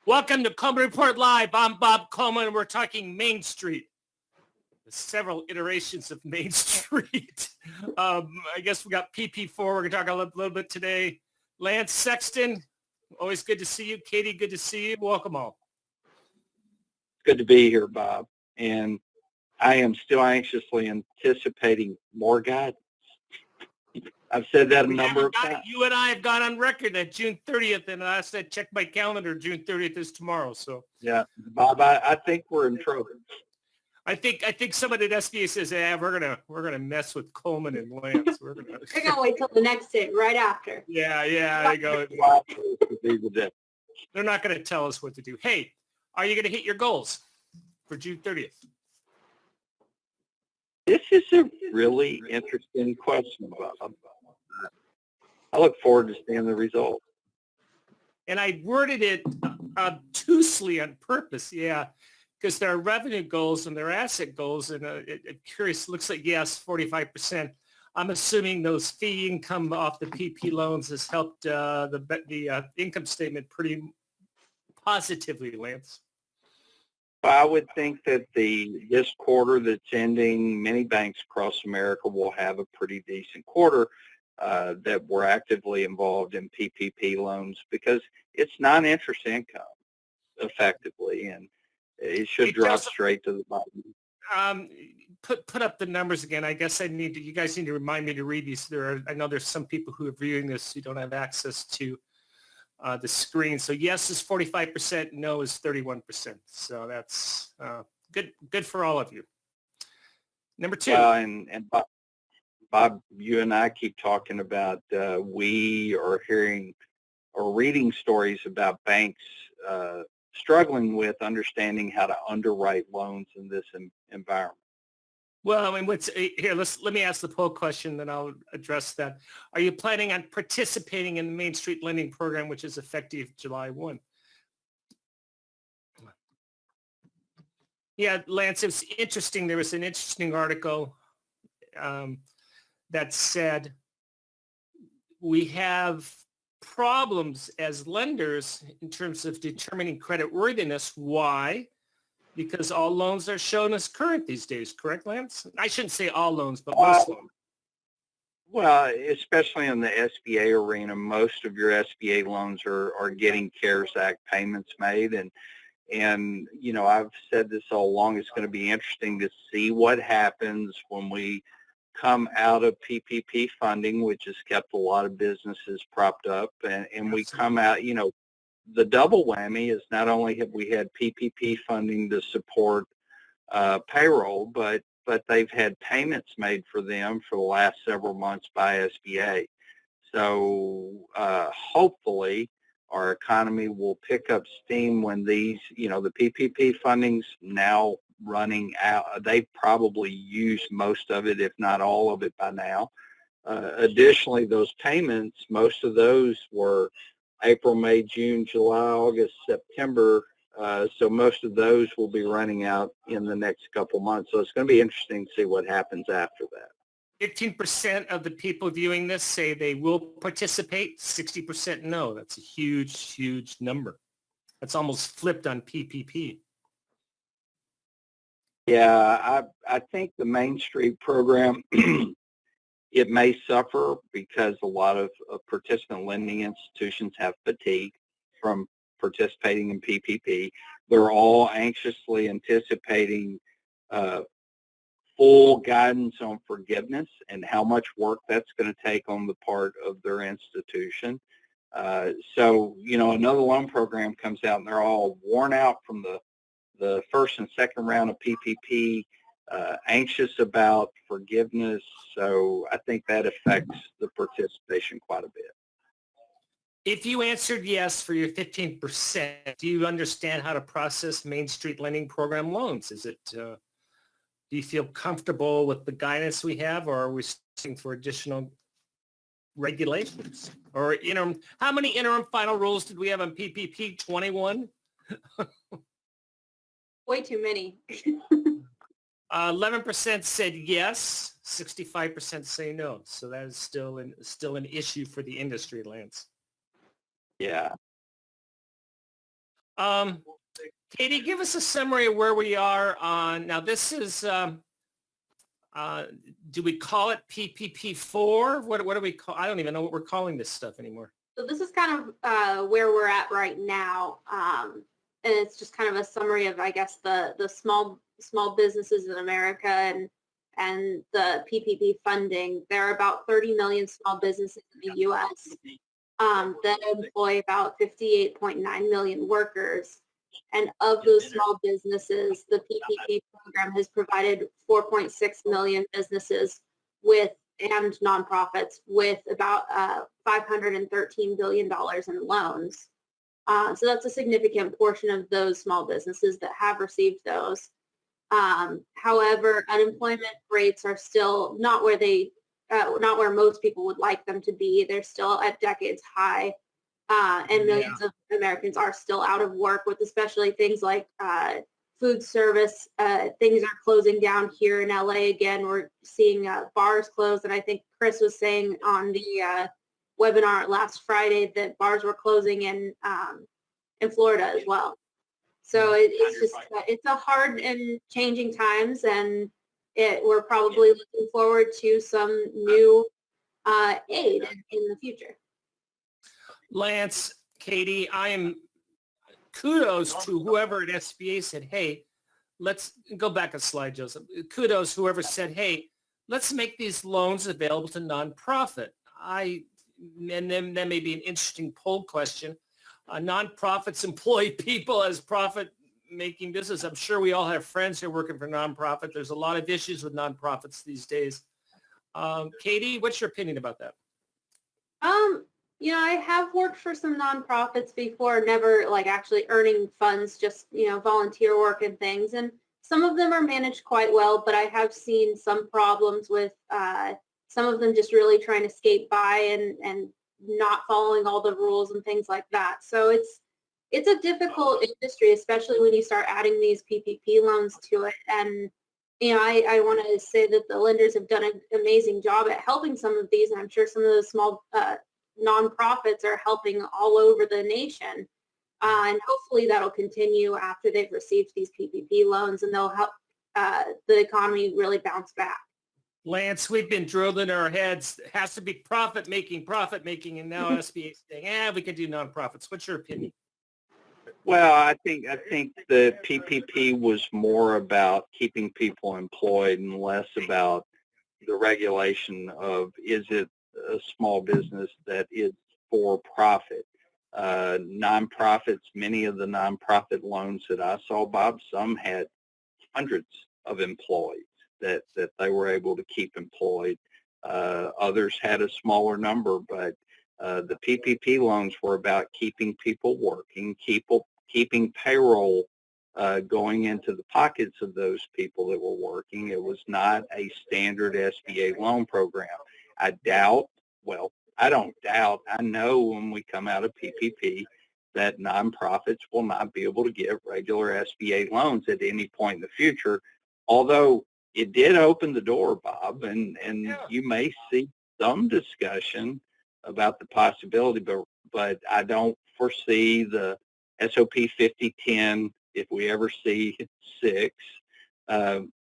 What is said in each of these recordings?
Welcome to Coleman Report Live. I'm Bob Coleman, and we're talking Main Street. Several iterations of Main Street. I guess we got PP4. We're going to talk a little bit today. Lance Sexton, always good to see you. Katie, good to see you. Welcome all. Good to be here, Bob. And I am still anxiously anticipating more guidance. I've said that a number of times. You and I have gone on record that June 30th, and I said check my calendar. June 30th is tomorrow. So yeah, Bob, I think we're in trouble. I think somebody at SBA says, "Yeah, we're gonna mess with Coleman and Lance. They're gonna wait till the next day, right after." Yeah. They go. They're not gonna tell us what to do. Hey, are you gonna hit your goals for June 30th? This is a really interesting question, Bob. I look forward to seeing the results. And I worded it obtusely on purpose, because there are revenue goals and there are asset goals, and curious, looks like, yes, 45%. I'm assuming those fee income off the PP loans has helped the income statement pretty positively, Lance. I would think that this quarter that's ending, many banks across America will have a pretty decent quarter that were actively involved in PPP loans because it's non-interest income effectively, and it should drop straight to the bottom. Put up the numbers again. I guess you guys need to remind me to read these. I know there's some people who are viewing this who don't have access to the screen. So yes is 45%, no is 31%. So that's good for all of you. Number two. And Bob, you and I keep talking about we are hearing or reading stories about banks struggling with understanding how to underwrite loans in this environment. Well, I mean, let me ask the poll question, then I'll address that. Are you planning on participating in the Main Street Lending Program, which is effective July 1? Yeah, Lance, it was interesting. There was an interesting article that said we have problems as lenders in terms of determining credit worthiness. Why? Because all loans are shown as current these days, correct, Lance? I shouldn't say all loans, but most loans. Well, especially in the SBA arena, most of your SBA loans are getting CARES Act payments made. And you know, I've said this all along, it's going to be interesting to see what happens when we come out of PPP funding, which has kept a lot of businesses propped up, and we come out, you know, the double whammy is not only have we had PPP funding to support payroll, but they've had payments made for them for the last several months by SBA. So hopefully our economy will pick up steam when these, you know, the PPP funding's now running out. They've probably used most of it, if not all of it by now. Additionally, those payments, most of those were April, May, June, July, August, September. So most of those will be running out in the next couple months. So it's going to be interesting to see what happens after that. 15% of the people viewing this say they will participate. 60% no. That's a huge, huge number. That's almost flipped on PPP. Yeah, I think the Main Street program, it may suffer because a lot of participant lending institutions have fatigue from participating in PPP. They're all anxiously anticipating full guidance on forgiveness and how much work that's going to take on the part of their institution. So, you know, another loan program comes out and they're all worn out from the first and second round of PPP, anxious about forgiveness. So I think that affects the participation quite a bit. If you answered yes for your 15%, do you understand how to process Main Street Lending Program loans? Is it, do you feel comfortable with the guidance we have, or are we seeking for additional regulations? Or interim? How many interim final rules did we have on PPP? 21? Way too many. 11% said yes, 65% say no. So that is still an issue for the industry, Lance. Yeah. Katie, give us a summary of where we are on, now this is, do we call it PPP4? What do we call, I don't even know what we're calling this stuff anymore. So this is kind of where we're at right now. And it's just kind of a summary of, I guess, the small businesses in America and the PPP funding. There are about 30 million small businesses in the U.S. That employ about 58.9 million workers. And of those small businesses, the PPP program has provided 4.6 million businesses with and nonprofits with about $513 billion in loans. So that's a significant portion of those small businesses that have received those. However, unemployment rates are still not where not where most people would like them to be. They're still at decades high, and millions of Americans are still out of work, with especially things like food service. Things are closing down here in LA again. We're seeing bars close, and I think Chris was saying on the webinar last Friday that bars were closing in Florida as well. So it's just it's a hard and changing times, and we're probably looking forward to some new aid in the future. Lance, Katie, I am kudos to whoever at SBA said, hey, let's go back a slide, Joseph. Kudos whoever said, hey, let's make these loans available to nonprofit. And then that may be an interesting poll question. Nonprofits employ people as profit-making business. I'm sure we all have friends who are working for nonprofit. There's a lot of issues with nonprofits these days. Katie, what's your opinion about that? I have worked for some nonprofits before, never like actually earning funds, just, volunteer work and things. And some of them are managed quite well, but I have seen some problems with some of them just really trying to skate by and not following all the rules and things like that. So it's a difficult industry, especially when you start adding these PPP loans to it. And, I want to say that the lenders have done an amazing job at helping some of these. And I'm sure some of the small nonprofits are helping all over the nation. And hopefully that'll continue after they've received these PPP loans, and they'll help the economy really bounce back. Lance, we've been drilled in our heads. It has to be profit making, and now SBA is saying, we can do nonprofits. What's your opinion? Well, I think the PPP was more about keeping people employed and less about the regulation of, is it a small business that is for profit. Nonprofits, many of the nonprofit loans that I saw, Bob, some had hundreds of employees that they were able to keep employed. Others had a smaller number, but the PPP loans were about keeping people working, keeping payroll going into the pockets of those people that were working. It was not a standard SBA loan program. I don't doubt, I know when we come out of PPP that nonprofits will not be able to get regular SBA loans at any point in the future, although it did open the door, Bob, and you may see some discussion about the possibility, but I don't foresee the SOP 5010, if we ever see 6,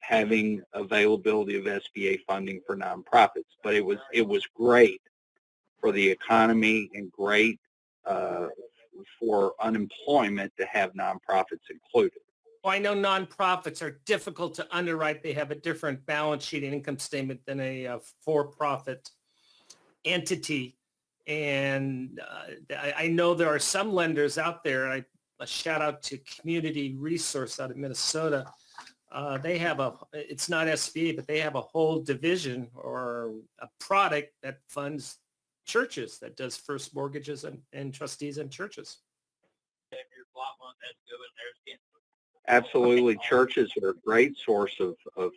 having availability of SBA funding for nonprofits. But it was great for the economy and great for unemployment to have nonprofits included. Well, I know nonprofits are difficult to underwrite. They have a different balance sheet and income statement than a for-profit entity. And I know there are some lenders out there. A shout out to Community Resource out of Minnesota. They have it's not SBA, but they have a whole division or a product that funds churches, that does first mortgages and trustees and churches. Absolutely. Churches are a great source of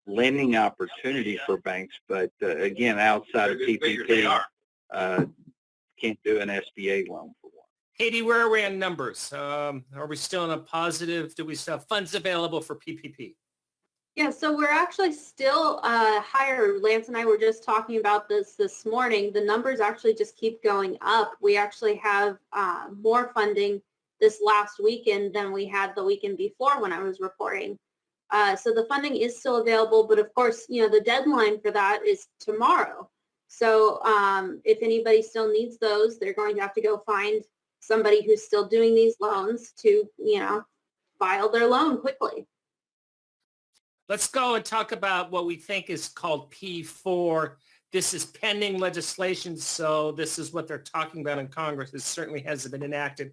lending opportunity for banks, but again, outside of PPP, can't do an SBA loan for one. Katie, where are we on numbers? Are we still in a positive? Do we still have funds available for PPP? Yeah, so we're actually still higher. Lance and I were just talking about this morning. The numbers actually just keep going up. We actually have more funding this last weekend than we had the weekend before when I was reporting. So the funding is still available, but of course, the deadline for that is tomorrow. So if anybody still needs those, they're going to have to go find somebody who's still doing these loans to, file their loan quickly. Let's go and talk about what we think is called P4. This is pending legislation, so this is what they're talking about in Congress. It certainly hasn't been enacted.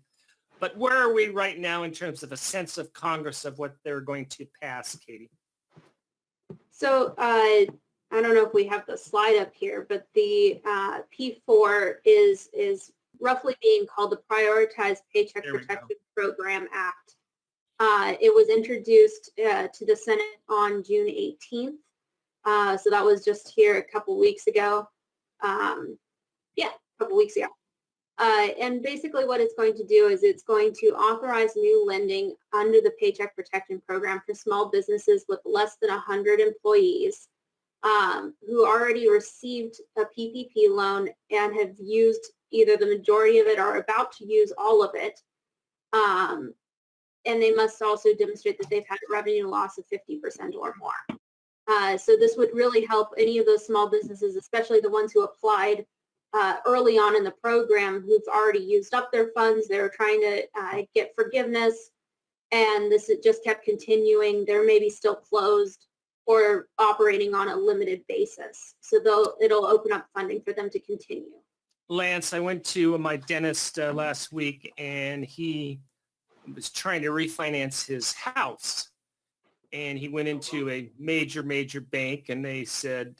But where are we right now in terms of a sense of Congress of what they're going to pass, Katie? So I don't know if we have the slide up here, but the P4 is roughly being called the Prioritized Paycheck Protection Program Act. It was introduced to the Senate on June 18th. So that was just here a couple weeks ago. A couple weeks ago. And basically what it's going to do is it's going to authorize new lending under the Paycheck Protection Program for small businesses with less than 100 employees who already received a PPP loan and have used either the majority of it or about to use all of it. And they must also demonstrate that they've had a revenue loss of 50% or more. So this would really help any of those small businesses, especially the ones who applied early on in the program, who've already used up their funds. They were trying to get forgiveness, and this just kept continuing. They're maybe still closed or operating on a limited basis. So it'll open up funding for them to continue. Lance, I went to my dentist last week, and he was trying to refinance his house. And he went into a major bank, and they said,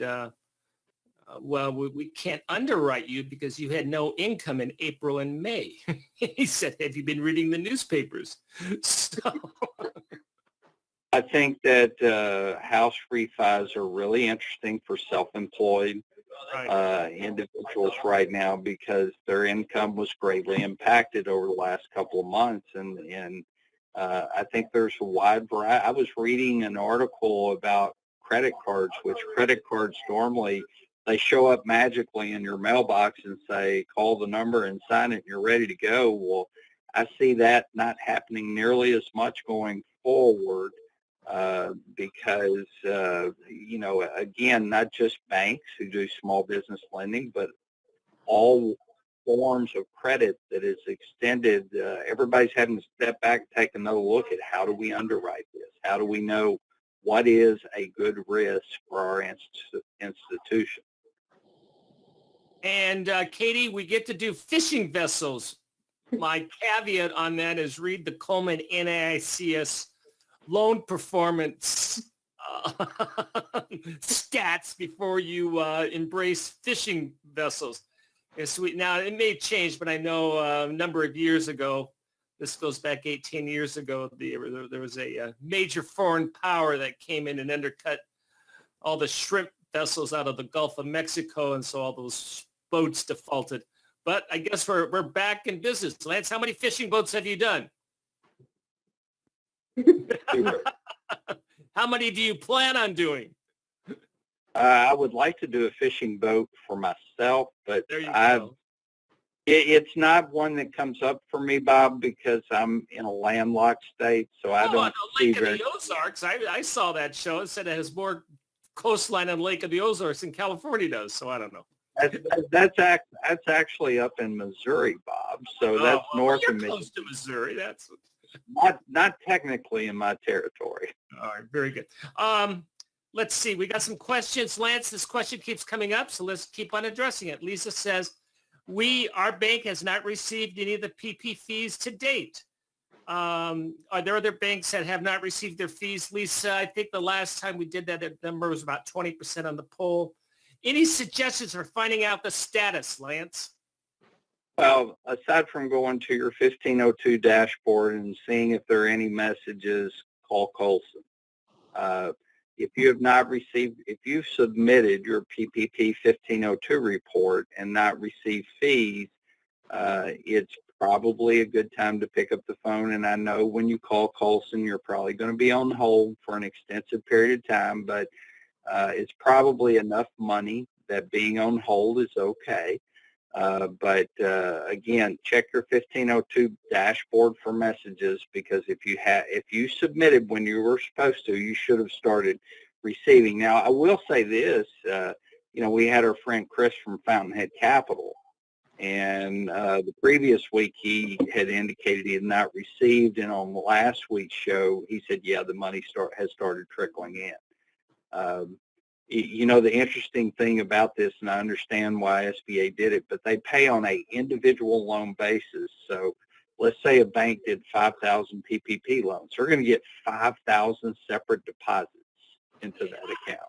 well, we can't underwrite you because you had no income in April and May. He said, have you been reading the newspapers? So I think that house refis are really interesting for self-employed individuals right now because their income was greatly impacted over the last couple of months. And I think there's a wide variety. I was reading an article about credit cards, which credit cards normally, they show up magically in your mailbox and say, call the number and sign it and you're ready to go. Well, I see that not happening nearly as much going forward because, again, not just banks who do small business lending, but all forms of credit that is extended. Everybody's having to step back and take another look at how do we underwrite this? How do we know what is a good risk for our institution? And Katie, we get to do fishing vessels. My caveat on that is read the Coleman NAICS loan performance stats before you embrace fishing vessels. Now, it may change, but I know a number of years ago, this goes back 18 years ago, there was a major foreign power that came in and undercut all the shrimp vessels out of the Gulf of Mexico, and so all those boats defaulted. But I guess we're back in business. Lance, how many fishing boats have you done? How many do you plan on doing? I would like to do a fishing boat for myself, but it's not one that comes up for me, Bob, because I'm in a landlocked state, so I don't see Lake of the Ozarks. I saw that show. It said it has more coastline on Lake of the Ozarks than California does, so I don't know. That's actually up in Missouri, Bob. So that's north of Michigan. Close to Missouri. That's not technically in my territory. All right, very good. Let's see. We got some questions, Lance. This question keeps coming up, so let's keep on addressing it. Lisa says, our bank has not received any of the PP fees to date. Are there other banks that have not received their fees? Lisa, I think the last time we did that, the number was about 20% on the poll. Any suggestions for finding out the status, Lance? Well, aside from going to your 1502 dashboard and seeing if there are any messages, call Coleman. If you have not received, if you've submitted your PPP 1502 report and not received fees, it's probably a good time to pick up the phone. And I know when you call Coleman, you're probably going to be on hold for an extensive period of time, but it's probably enough money that being on hold is okay. But again, check your 1502 dashboard for messages, because if you submitted when you were supposed to, you should have started receiving. Now, I will say this, we had our friend Chris from Fountainhead Capital, and the previous week he had indicated he had not received, and on the last week's show he said, yeah, the money has started trickling in. The interesting thing about this, and I understand why SBA did it, but they pay on a individual loan basis. So let's say a bank did 5,000 PPP loans. They're going to get 5,000 separate deposits into that account.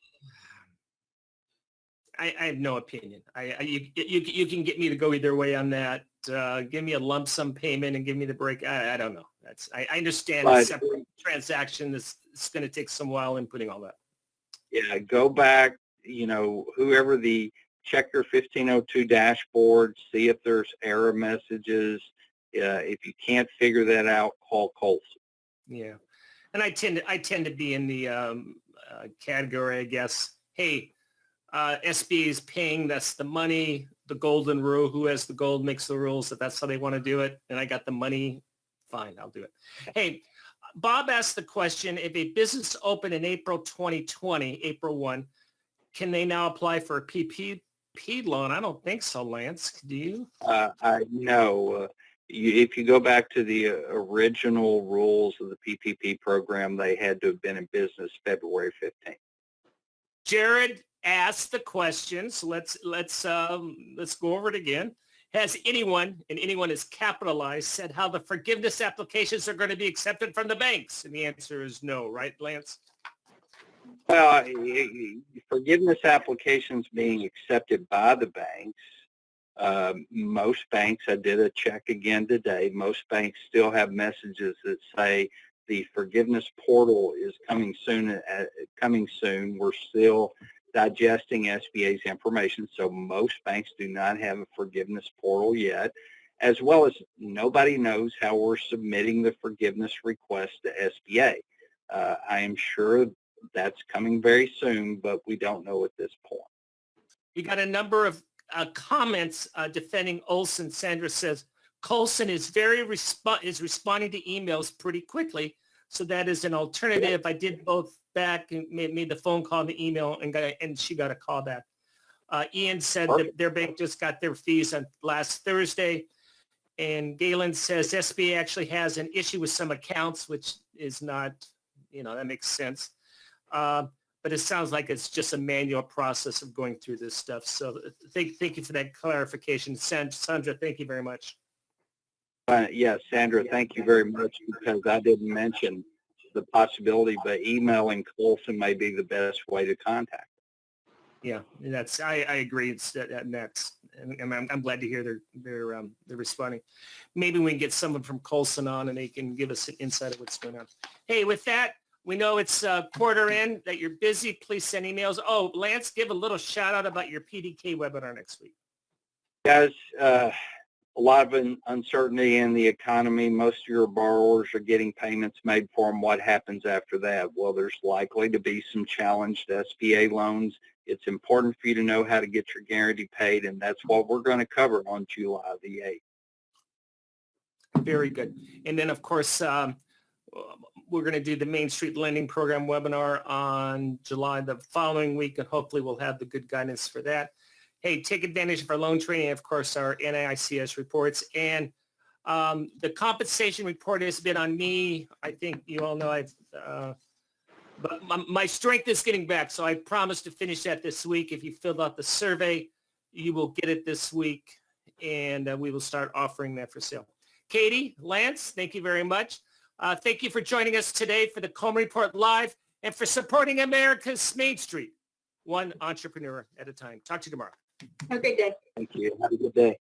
I have no opinion. You can get me to go either way on that. Give me a lump sum payment and give me the break. I don't know. I understand a separate transaction. It's going to take some while inputting all that. Yeah, go back, whoever check your 1502 dashboard, see if there's error messages. If you can't figure that out, call Coleman. Yeah. And I tend to be in the category, I guess, hey, SBA is paying, that's the money, the golden rule, who has the gold makes the rules, if that's how they want to do it, and I got the money, fine, I'll do it. Hey, Bob asked the question, if a business opened in April 2020, April 1, can they now apply for a PPP loan? I don't think so, Lance. Do you? I know. If you go back to the original rules of the PPP program, they had to have been in business February 15th. Jared asked the question, so let's go over it again. Has anyone, and anyone is capitalized, said how the forgiveness applications are going to be accepted from the banks? And the answer is no, right, Lance? Well, forgiveness applications being accepted by the banks. Most banks, I did a check again today, most banks still have messages that say the forgiveness portal is coming soon. We're still digesting SBA's information, so most banks do not have a forgiveness portal yet, as well as nobody knows how we're submitting the forgiveness request to SBA. I am sure that's coming very soon, but we don't know at this point. We got a number of comments defending Olson. Sandra says, Coleman is responding to emails pretty quickly, so that is an alternative. I did both back and made the phone call and the email, and she got a call back. Ian said that their bank just got their fees on last Thursday. And Galen says SBA actually has an issue with some accounts, which is not, that makes sense. But it sounds like it's just a manual process of going through this stuff. So thank you for that clarification. Sandra, thank you very much. Yes, Sandra, thank you very much, because I didn't mention the possibility, but emailing Coleman may be the best way to contact. Yeah, I agree. It's next, and I'm glad to hear they're responding. Maybe we can get someone from Coleman on, and they can give us an insight of what's going on. Hey, with that, we know it's quarter end, that you're busy. Please send emails. Oh, Lance, give a little shout out about your PDK webinar next week. Guys, a lot of uncertainty in the economy. Most of your borrowers are getting payments made for them. What happens after that? Well, there's likely to be some challenged SBA loans. It's important for you to know how to get your guarantee paid, and that's what we're going to cover on July the 8th. Very good. And then, of course, we're going to do the Main Street Lending Program webinar on July the following week, and hopefully we'll have the good guidance for that. Hey, take advantage of our loan training, of course, our NAICS reports. And the compensation report has been on me. I think you all know but my strength is getting back. So I promise to finish that this week. If you filled out the survey, you will get it this week, and we will start offering that for sale. Katie, Lance, thank you very much. Thank you for joining us today for the Coleman Report Live and for supporting America's Main Street, one entrepreneur at a time. Talk to you tomorrow. Have a great day. Thank you. Have a good day.